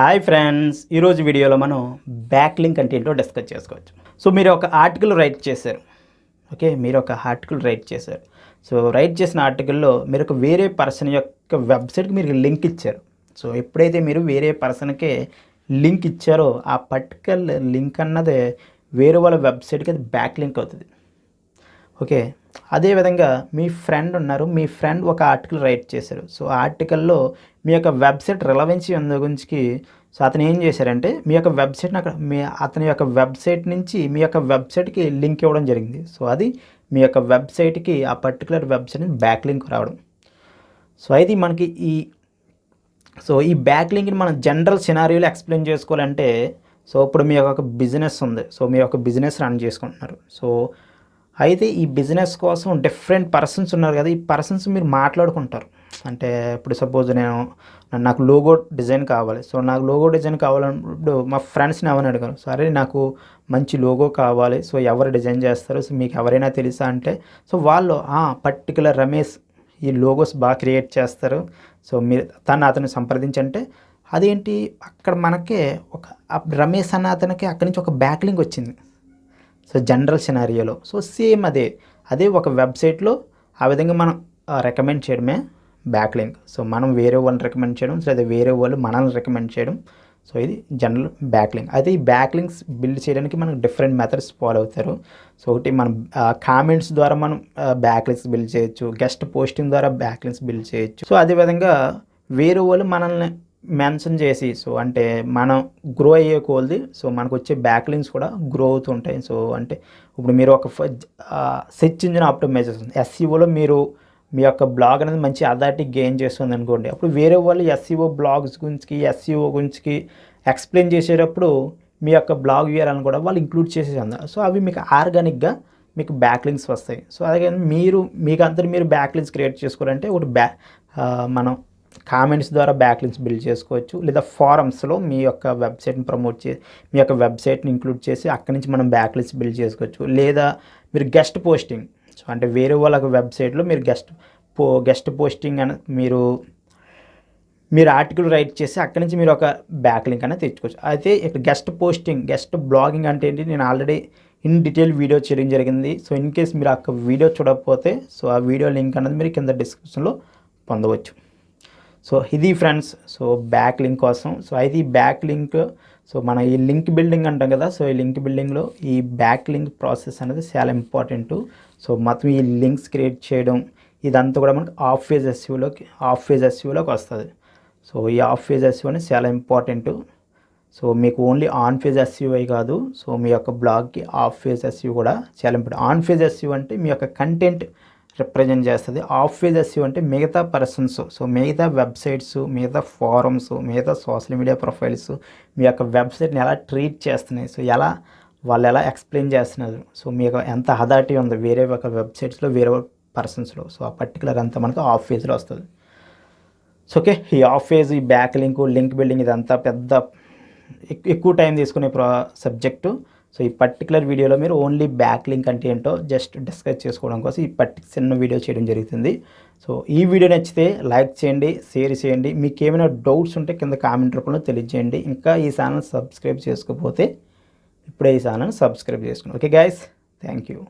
Hi friends, ఈరోజు వీడియోలో మనం బ్యాక్లింక్ అంటే ఏంటో డిస్కస్ చేసుకోవచ్చు. సో మీరు ఒక ఆర్టికల్ రైట్ చేశారు. ఓకే, మీరు ఒక ఆర్టికల్ రైట్ చేశారు. సో రైట్ చేసిన ఆర్టికల్లో మీరు ఒక వేరే పర్సన్ యొక్క వెబ్సైట్కి మీరు లింక్ ఇచ్చారు. సో ఎప్పుడైతే మీరు వేరే పర్సన్కి లింక్ ఇచ్చారో ఆ పర్టికల్ లింక్ అన్నది వేరే వాళ్ళ వెబ్సైట్కి అది బ్యాక్ లింక్ అవుతుంది. ఓకే, అదేవిధంగా మీ ఫ్రెండ్ ఉన్నారు, మీ ఫ్రెండ్ ఒక ఆర్టికల్ రైట్ చేశారు. సో ఆ ఆర్టికల్లో మీ యొక్క వెబ్సైట్ రిలవెన్సీ ఉన్న గురించి సో అతను ఏం చేశారంటే మీ యొక్క వెబ్సైట్ని అక్కడ అతని యొక్క వెబ్సైట్ నుంచి మీ యొక్క వెబ్సైట్కి లింక్ ఇవ్వడం జరిగింది. సో అది మీ యొక్క వెబ్సైట్కి ఆ పర్టికులర్ వెబ్సైట్ నుంచి బ్యాక్ లింక్ రావడం. సో అయితే మనకి ఈ బ్యాక్ లింక్ని మనం జనరల్ సినారియోలో ఎక్స్ప్లెయిన్ చేసుకోవాలంటే సో ఇప్పుడు మీ యొక్క బిజినెస్ ఉంది. సో మీ యొక్క బిజినెస్ రన్ చేసుకుంటున్నారు. సో అయితే ఈ బిజినెస్ కోసం డిఫరెంట్ పర్సన్స్ ఉన్నారు కదా, ఈ పర్సన్స్ మీరు మాట్లాడుకుంటారు. అంటే ఇప్పుడు సపోజ్ నాకు లోగో డిజైన్ కావాలి. సో నాకు లోగో డిజైన్ కావాలన్నప్పుడు మా ఫ్రెండ్స్ని ఎవరిని అడిగాను, సరే నాకు మంచి లోగో కావాలి, సో ఎవరు డిజైన్ చేస్తారు, సో మీకు ఎవరైనా తెలుసా అంటే సో వాళ్ళు పర్టికులర్ రమేష్ ఈ లోగోస్ బాగా క్రియేట్ చేస్తారు, సో మీరు అతన్ని సంప్రదించంటే అదేంటి అక్కడ మనకే ఒక రమేష్ అన్న అతనికి అక్కడి నుంచి ఒక బ్యాక్ లింక్ వచ్చింది. సో జనరల్ సినారియోలో సో సేమ్ అదే ఒక వెబ్సైట్లో ఆ విధంగా మనం రికమెండ్ చేయడమే బ్యాక్ లింక్. సో మనం వేరే వాళ్ళని రికమెండ్ చేయడం, లేదా వేరే వాళ్ళు మనల్ని రికమెండ్ చేయడం. సో ఇది జనరల్ బ్యాక్ లింక్. అయితే ఈ బ్యాక్ లింక్స్ బిల్డ్ చేయడానికి మనం డిఫరెంట్ మెథడ్స్ ఫాలో అవుతారు. సో ఒకటి మనం కామెంట్స్ ద్వారా మనం బ్యాక్ లింక్స్ బిల్డ్ చేయొచ్చు, గెస్ట్ పోస్టింగ్ ద్వారా బ్యాక్ లింక్స్ బిల్డ్ చేయొచ్చు. సో అదేవిధంగా వేరే వాళ్ళు మనల్ని మెన్షన్ చేసి సో అంటే మనం గ్రో అయ్యే కొలది సో మనకు వచ్చే బ్యాక్ లింక్స్ కూడా గ్రో అవుతుంటాయి. సో అంటే ఇప్పుడు మీరు ఒక సెర్చ్ ఇంజిన్ ఆప్టిమైజేషన్ ఎస్ఈఓలో మీరు మీ యొక్క బ్లాగ్ అనేది మంచి అథారిటీ గెయిన్ చేస్తుంది అనుకోండి, అప్పుడు వేరే వాళ్ళు ఎస్ఈఓ బ్లాగ్స్ గురించి ఎస్ఈఓ గురించి ఎక్స్ప్లెయిన్ చేసేటప్పుడు మీ యొక్క బ్లాగ్ యూఆర్ఎల్ని కూడా వాళ్ళు ఇంక్లూడ్ చేసేది. సో అవి మీకు ఆర్గానిక్గా మీకు బ్యాక్ లింక్స్ వస్తాయి. సో అలాగే మీరు బ్యాక్ లింక్స్ క్రియేట్ చేసుకోవాలంటే ఒకటి మనం కామెంట్స్ ద్వారా బ్యాక్ లింక్స్ బిల్డ్ చేసుకోవచ్చు, లేదా ఫారమ్స్లో మీ యొక్క వెబ్సైట్ని ప్రమోట్ చేసి మీ యొక్క వెబ్సైట్ని ఇంక్లూడ్ చేసి అక్కడి నుంచి మనం బ్యాక్ లింక్స్ బిల్డ్ చేసుకోవచ్చు. లేదా మీరు గెస్ట్ పోస్టింగ్ సో అంటే వేరే వాళ్ళ వెబ్సైట్లో మీరు గెస్ట్ పోస్టింగ్ అని మీరు ఆర్టికల్ రైట్ చేసి అక్కడి నుంచి మీరు ఒక బ్యాక్ లింక్ అనేది తెచ్చుకోవచ్చు. అయితే ఇక్కడ గెస్ట్ బ్లాగింగ్ అంటే ఏంటి నేను ఆల్రెడీ ఇన్ డీటెయిల్ వీడియో చేయడం జరిగింది. సో ఇన్ కేస్ మీరు ఆ వీడియో చూడకపోతే సో ఆ వీడియో లింక్ అనేది మీరు కింద డిస్క్రిప్షన్లో పొందవచ్చు. సో ఇది ఫ్రెండ్స్, సో బ్యాక్ లింక్ కోసం. సో అయితే ఈ బ్యాక్ లింక్ సో మన ఈ లింక్ బిల్డింగ్ అంటాం కదా, సో ఈ లింక్ బిల్డింగ్లో ఈ బ్యాక్ లింక్ ప్రాసెస్ అనేది చాలా ఇంపార్టెంట్. సో మొత్తం ఈ లింక్స్ క్రియేట్ చేయడం ఇదంతా కూడా మనకు ఆఫ్ ఫేజ్ ఎస్ఈఓలోకి వస్తుంది. సో ఈ ఆఫ్ ఫేజ్ ఎస్ఈఓ అనేది చాలా ఇంపార్టెంట్. సో మీకు ఓన్లీ ఆన్ ఫేజ్ ఎస్ఈఓ కాదు, సో మీ యొక్క బ్లాగ్కి ఆఫ్ ఫేజ్ ఎస్ఈఓ కూడా చాలా ఇంపార్టెంట్. ఆన్ ఫేజ్ ఎస్ఈఓ అంటే మీ యొక్క కంటెంట్ రిప్రజెంట్ చేస్తుంది. ఆఫ్ ఫేజ్ ఎస్ఈఓ అంటే మిగతా పర్సన్స్, సో మిగతా వెబ్సైట్స్, మిగతా ఫారమ్స్, మిగతా సోషల్ మీడియా ప్రొఫైల్స్ మీ యొక్క వెబ్సైట్ని ఎలా ట్రీట్ చేస్తున్నాయి, సో వాళ్ళు ఎలా ఎక్స్ప్లెయిన్ చేస్తున్నారు, సో మీకు ఎంత అథారిటీ ఉంది వేరే ఒక వెబ్సైట్స్లో వేరే పర్సన్స్లో, సో ఆ పర్టికులర్ అంతా మనకు ఆఫ్ ఫేజ్లో వస్తుంది. సో ఓకే, ఈ ఆఫ్ ఫేజ్, ఈ బ్యాక్ లింక్ బిల్డింగ్ ఇదంతా పెద్ద ఎక్కువ టైం తీసుకునే సబ్జెక్టు. సో ఈ పర్టికులర్ వీడియోలో మీరు ఓన్లీ బ్యాక్ లింక్ అంటే ఏంటో జస్ట్ డిస్కస్ చేసుకోవడం కోసం ఈ చిన్న వీడియో చేయడం జరుగుతుంది. సో ఈ వీడియో నచ్చితే లైక్ చేయండి, షేర్ చేయండి. మీకు ఏమైనా డౌట్స్ ఉంటే కింద కామెంట్ రూపంలో తెలియజేయండి. ఇంకా ఈ ఛానల్ సబ్స్క్రైబ్ చేసుకోకపోతే ఇప్పుడే ఈ ఛానల్ సబ్స్క్రైబ్ చేసుకోండి. Okay guys, thank you.